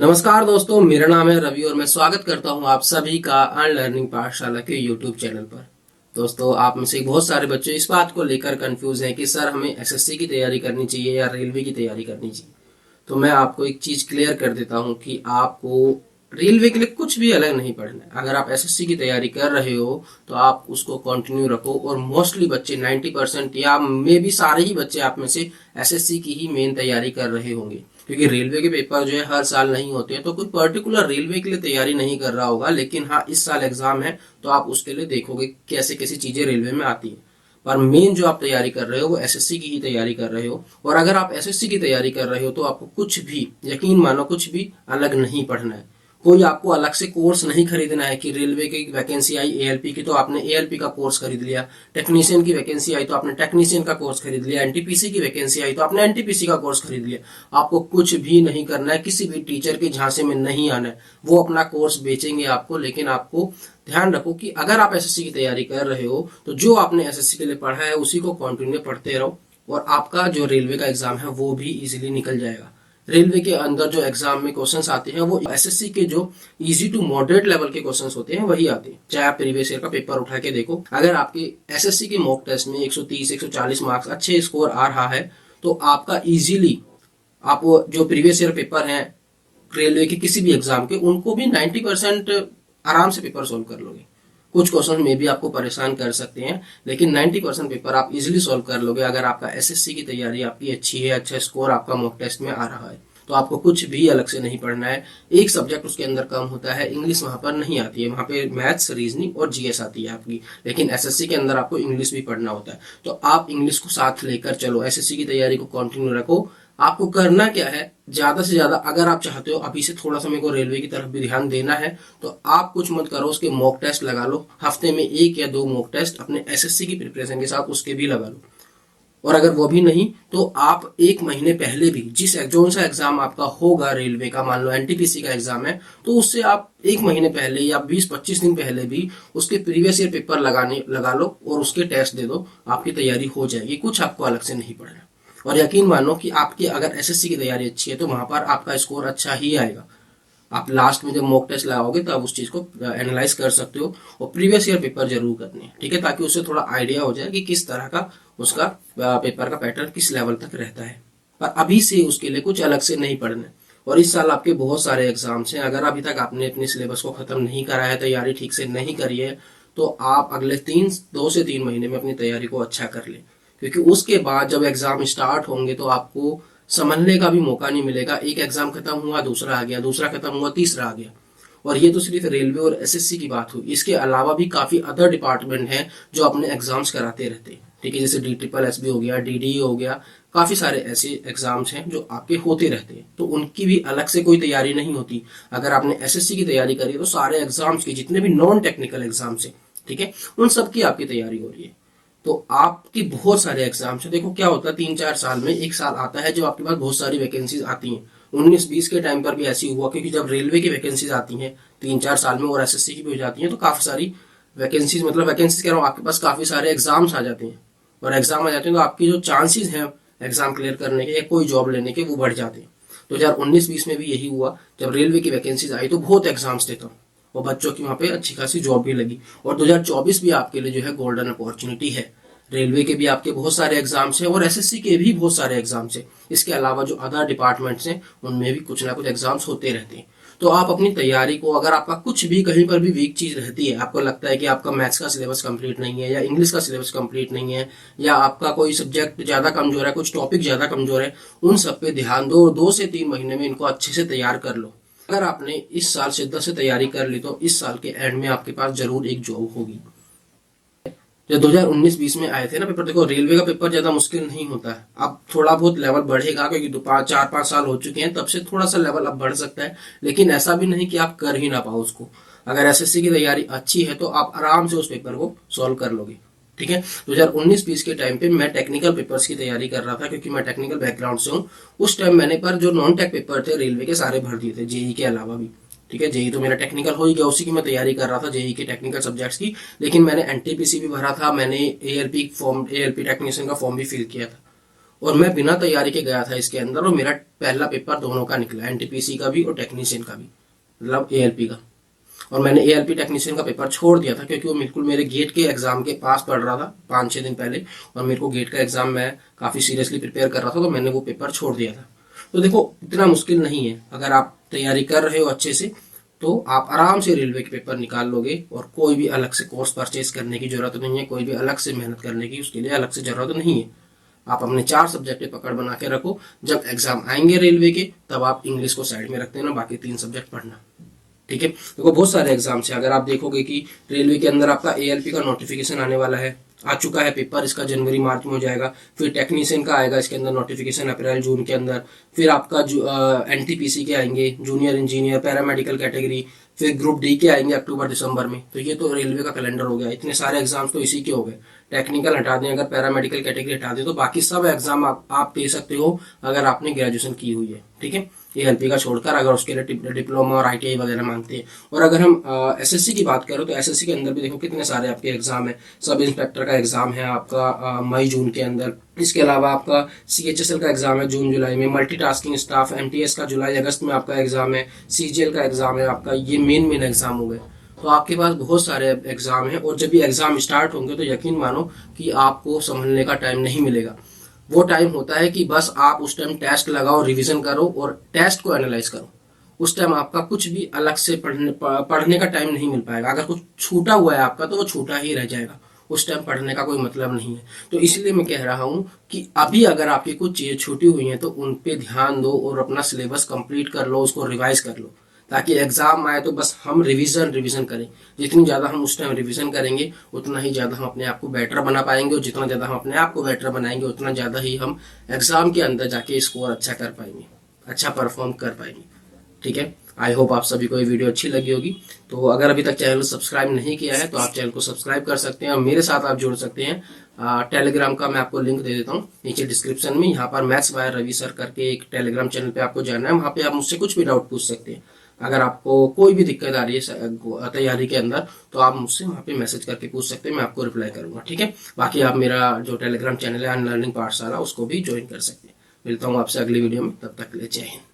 नमस्कार दोस्तों, मेरा नाम है रवि और मैं स्वागत करता हूं आप सभी का अनलर्निंग पाठशाला के यूट्यूब चैनल पर। दोस्तों, आप में से बहुत सारे बच्चे इस बात को लेकर कंफ्यूज हैं कि सर हमें एसएससी की तैयारी करनी चाहिए या रेलवे की तैयारी करनी चाहिए। तो मैं आपको एक चीज क्लियर कर देता हूं कि आपको रेलवे के लिए कुछ भी अलग नहीं पढ़ना है। अगर आप एसएससी की तैयारी कर रहे हो तो आप उसको कंटिन्यू रखो। और मोस्टली बच्चे 90% या मे भी सारे ही बच्चे आप में से एसएससी की ही मेन तैयारी कर रहे होंगे, क्योंकि रेलवे के पेपर जो है हर साल नहीं होते हैं। तो कोई पर्टिकुलर रेलवे के लिए तैयारी नहीं कर रहा होगा, लेकिन हाँ इस साल एग्जाम है तो आप उसके लिए देखोगे कैसे कैसी चीजें रेलवे में आती है। पर मेन जो आप तैयारी कर रहे हो वो एसएससी की ही तैयारी कर रहे हो। और अगर आप एसएससी की तैयारी कर रहे हो तो आपको कुछ भी, यकीन मानो, कुछ भी अलग नहीं पढ़ना है। कोई आपको अलग से कोर्स नहीं खरीदना है कि रेलवे की वैकेंसी आई एएलपी की तो आपने एएलपी का कोर्स खरीद लिया, टेक्नीशियन की वैकेंसी आई तो आपने टेक्नीशियन का कोर्स खरीद लिया, एनटीपीसी की वैकेंसी आई तो आपने एनटीपीसी का कोर्स खरीद लिया। आपको कुछ भी नहीं करना है, किसी भी टीचर के झांसे में नहीं आना है। वो अपना कोर्स बेचेंगे आपको, लेकिन आपको ध्यान रखो कि अगर आप एसएससी की तैयारी कर रहे हो तो जो आपने एसएससी के लिए पढ़ा है उसी को कंटिन्यू पढ़ते रहो और आपका जो रेलवे का एग्जाम है वो भी इजीली निकल जाएगा। रेलवे के अंदर जो एग्जाम में क्वेश्चंस आते हैं वो एसएससी के जो इजी टू मॉडरेट लेवल के क्वेश्चंस होते हैं वही आते हैं। चाहे आप प्रीवियस ईयर का पेपर उठा के देखो, अगर आपके एसएससी के मॉक टेस्ट में 130 140 मार्क्स अच्छे स्कोर आ रहा है तो आपका इजीली आप वो जो प्रीवियस ईयर पेपर हैं रेलवे के किसी भी एग्जाम के उनको भी 90% आराम से पेपर सोल्व कर लोगे। कुछ क्वेश्चन में भी आपको परेशान कर सकते हैं, लेकिन 90% पेपर आप इजीली सॉल्व कर लोगे अगर आपका एसएससी की तैयारी आपकी अच्छी है, अच्छा स्कोर आपका मॉक टेस्ट में आ रहा है। तो आपको कुछ भी अलग से नहीं पढ़ना है। एक सब्जेक्ट उसके अंदर कम होता है, इंग्लिश वहां पर नहीं आती है, वहां पे मैथ्स, रीजनिंग और जीएस आती है आपकी। लेकिन एसएससी के अंदर आपको इंग्लिश भी पढ़ना होता है। तो आप इंग्लिश को साथ लेकर चलो, एसएससी की तैयारी को कंटिन्यू रखो। आपको करना क्या है, ज्यादा से ज्यादा अगर आप चाहते हो अभी से थोड़ा समय को रेलवे की तरफ भी ध्यान देना है तो आप कुछ मत करो, उसके मॉक टेस्ट लगा लो। हफ्ते में 1 या 2 मॉक टेस्ट अपने एसएससी की प्रिपरेशन के साथ उसके भी लगा लो। और अगर वो भी नहीं तो आप 1 महीने पहले भी जिस जोन सा एग्जाम आपका होगा रेलवे का, मान लो एनटीपीसी का एग्जाम है, तो उससे आप 1 महीने पहले या 20-25 दिन पहले भी उसके प्रीवियस ईयर पेपर लगा लो और उसके टेस्ट दे दो। आपकी तैयारी हो जाएगी, कुछ आपको अलग से नहीं पढ़ना। और यकीन मानो कि आपकी अगर एसएससी की तैयारी अच्छी है तो वहां पर आपका स्कोर अच्छा ही आएगा। आप लास्ट में जब मॉक टेस्ट लगाओगे तो आप उस चीज को एनालाइज कर सकते हो और प्रीवियस ईयर पेपर जरूर करने हैं, ठीक है, ताकि उससे थोड़ा आइडिया हो जाए कि किस तरह का उसका पेपर का पैटर्न किस लेवल तक रहता है। पर अभी से उसके लिए कुछ अलग से नहीं पढ़ना है। और इस साल आपके बहुत सारे एग्जाम्स हैं, अगर अभी तक आपने अपने सिलेबस को खत्म नहीं करा है, तैयारी ठीक से नहीं करी है, तो आप अगले 2 से 3 महीने में अपनी तैयारी को अच्छा कर ले, क्योंकि उसके बाद जब एग्जाम स्टार्ट होंगे तो आपको समझने का भी मौका नहीं मिलेगा। एक एग्जाम खत्म हुआ, दूसरा आ गया, दूसरा खत्म हुआ, तीसरा आ गया। और ये तो सिर्फ रेलवे और एसएससी की बात हुई, इसके अलावा भी काफी अदर डिपार्टमेंट हैं जो अपने एग्जाम्स कराते रहते हैं, ठीक है, जैसे DSSS हो गया, डीडी हो गया, काफी सारे ऐसे एग्जाम्स हैं जो आपके होते रहते हैं। तो उनकी भी अलग से कोई तैयारी नहीं होती। अगर आपने एसएससी की तैयारी करी है तो सारे एग्जाम्स की, जितने भी नॉन टेक्निकल एग्जाम्स है, ठीक है, उन सब की आपकी तैयारी हो रही है। तो आपकी बहुत सारे एग्जाम्स है। देखो क्या होता है, 3-4 साल में एक साल आता है जब आपके पास बहुत सारी वैकेंसीज आती हैं। 19-20 के टाइम पर भी ऐसी हुआ, क्योंकि जब रेलवे की वैकेंसीज आती हैं 3-4 साल में और एसएससी की भी हो जाती हैं तो काफी सारी वैकेंसीज, मतलब वैकेंसीज कह रहा हूँ, आपके पास काफी सारे एग्जाम्स आ जाते हैं। और एग्जाम आ जाते हैं तो आपकी जो चांसेस हैं एग्जाम क्लियर करने के या कोई जॉब लेने के वो बढ़ जाते हैं। 2019-20 में भी यही हुआ, जब रेलवे की वैकेंसीज आई तो बहुत एग्जाम्स थे तब, और बच्चों की वहां पे अच्छी खासी जॉब भी लगी। और 2024 भी आपके लिए जो है गोल्डन अपॉर्चुनिटी है। रेलवे के भी आपके बहुत सारे एग्जाम्स हैं और एसएससी के भी बहुत सारे एग्जाम्स हैं। इसके अलावा जो अदर डिपार्टमेंट्स हैं उनमें भी कुछ ना कुछ एग्जाम्स होते रहते हैं। तो आप अपनी तैयारी को, अगर आपका कुछ भी कहीं पर भी वीक चीज रहती है, आपको लगता है कि आपका मैथ्स का सिलेबस कंप्लीट नहीं है या इंग्लिश का सिलेबस कंप्लीट नहीं है या आपका कोई सब्जेक्ट ज्यादा कमजोर है, कुछ टॉपिक ज्यादा कमजोर है, उन सब पे ध्यान दो। 2 से 3 महीने में इनको अच्छे से तैयार कर लो। अगर आपने इस साल शिद्दत से तैयारी कर ली तो इस साल के एंड में आपके पास जरूर एक जॉब होगी। जब 2019-20 में आए थे ना पेपर, देखो रेलवे का पेपर ज्यादा मुश्किल नहीं होता है। अब थोड़ा बहुत लेवल बढ़ेगा क्योंकि 4-5 साल हो चुके हैं, तब से थोड़ा सा लेवल अब बढ़ सकता है, लेकिन ऐसा भी नहीं कि आप कर ही ना पाओ उसको। अगर एसएससी की तैयारी अच्छी है तो आप आराम से उस पेपर को सॉल्व कर लोगे, ठीक है। 2019-20 के टाइम पे मैं टेक्निकल पेपर्स की तैयारी कर रहा था, क्योंकि मैं टेक्निकल बैकग्राउंड से हूँ। उस टाइम मैंने पर जो नॉन टेक पेपर थे रेलवे के सारे भर दिए थे, जेई के अलावा भी, ठीक है। जेई तो मेरा टेक्निकल हो ही गया, उसी की मैं तैयारी कर रहा था, जेई के टेक्निकल सब्जेक्ट्स की। लेकिन मैंने एनटीपीसी भी भरा था, मैंने एएलपी टेक्नीशियन का फॉर्म भी फिल किया था। और मैं बिना तैयारी के गया था इसके अंदर, और मेरा पहला पेपर दोनों का निकला, एनटीपीसी का भी और टेक्नीशियन का भी, मतलब एएलपी का। और मैंने एएलपी टेक्नीशियन का पेपर छोड़ दिया था क्योंकि वो बिल्कुल मेरे गेट के एग्जाम के पास पड़ रहा था 5-6 दिन पहले, और मेरे को गेट का एग्जाम मैं काफ़ी सीरियसली प्रिपेयर कर रहा था, तो मैंने वो पेपर छोड़ दिया था। तो देखो इतना मुश्किल नहीं है, अगर आप तैयारी कर रहे हो अच्छे से तो आप आराम से रेलवे के पेपर निकाल लोगे, और कोई भी अलग से कोर्स परचेज करने की जरूरत नहीं है, कोई भी अलग से मेहनत करने की उसके लिए अलग से जरूरत नहीं है। आप अपने 4 सब्जेक्ट पे पकड़ बना के रखो, जब एग्जाम आएंगे रेलवे के तब आप इंग्लिश को साइड में रख देना, बाकी 3 सब्जेक्ट पढ़ना। ठीक है, देखो बहुत सारे एग्जाम्स है, अगर आप देखोगे कि रेलवे के अंदर आपका एएलपी का नोटिफिकेशन आने वाला है, आ चुका है पेपर इसका, जनवरी मार्च में हो जाएगा। फिर टेक्नीशियन का आएगा इसके अंदर नोटिफिकेशन अप्रैल जून के अंदर। फिर आपका एनटीपीसी के आएंगे, जूनियर इंजीनियर पैरामेडिकल कैटेगरी। फिर ग्रुप डी के आएंगे अक्टूबर दिसंबर में। तो ये तो रेलवे का कैलेंडर हो गया, इतने सारे एग्जाम्स तो इसी के हो गए। टेक्निकल हटा दें, अगर पैरामेडिकल कैटेगरी हटा दें, तो बाकी सब एग्जाम आप दे सकते हो अगर आपने ग्रेजुएशन की हुई है। ठीक है, एएलपी का छोड़कर, अगर उसके लिए डिप्लोमा और आईटीआई वगैरह मांगते हैं। और अगर हम एसएससी की बात करें तो एसएससी के अंदर भी देखो कितने सारे आपके एग्जाम है। सब इंस्पेक्टर का एग्जाम है आपका मई जून के अंदर। इसके अलावा आपका सीएचएसएल का एग्जाम है जून जुलाई में। मल्टीटास्किंग स्टाफ एमटीएस का जुलाई अगस्त में आपका एग्जाम है। सीजीएल का एग्जाम है आपका। ये मेन एग्जाम हो गए। तो आपके पास बहुत सारे एग्जाम हैं, और जब ये एग्जाम स्टार्ट होंगे तो यकीन मानो कि आपको संभलने का टाइम नहीं मिलेगा। वो टाइम होता है कि बस आप उस टाइम टेस्ट लगाओ, रिवीजन करो और टेस्ट को एनालाइज करो। उस टाइम आपका कुछ भी अलग से पढ़ने का टाइम नहीं मिल पाएगा। अगर कुछ छूटा हुआ है आपका तो वो छूटा ही रह जाएगा, उस टाइम पढ़ने का कोई मतलब नहीं है। तो इसलिए मैं कह रहा हूँ कि अभी अगर आपकी कुछ चीज़ें छूटी हुई हैं तो उन पे ध्यान दो और अपना सिलेबस कंप्लीट कर लो, उसको रिवाइज कर लो, ताकि एग्जाम आए तो बस हम रिवीजन करें। जितनी ज़्यादा हम उस टाइम रिवीजन करेंगे उतना ही ज़्यादा हम अपने आप को बेटर बना पाएंगे, और जितना ज़्यादा हम अपने आप को बेटर बनाएंगे उतना ज़्यादा ही हम एग्जाम के अंदर जाके स्कोर अच्छा कर पाएंगे, अच्छा परफॉर्म कर पाएंगे। ठीक है, आई होप आप सभी को ये वीडियो अच्छी लगी होगी। तो अगर अभी तक चैनल को सब्सक्राइब नहीं किया है तो आप चैनल को सब्सक्राइब कर सकते हैं, और मेरे साथ आप जुड़ सकते हैं। टेलीग्राम का मैं आपको लिंक दे देता हूँ नीचे डिस्क्रिप्शन में। यहाँ पर मैथ्स बाय रवि सर करके एक टेलीग्राम चैनल पे आपको जाना है, वहाँ पे आप मुझसे कुछ भी डाउट पूछ सकते हैं। अगर आपको कोई भी दिक्कत आ रही है तैयारी के अंदर तो आप मुझसे वहाँ पे मैसेज करके पूछ सकते हैं, मैं आपको रिप्लाई करूंगा। ठीक है, बाकी आप मेरा जो टेलीग्राम चैनल है अनलर्निंग पाठशाला उसको भी ज्वाइन कर सकते हैं। मिलता हूँ आपसे अगली वीडियो में, तब तक के लिए जय हिंद।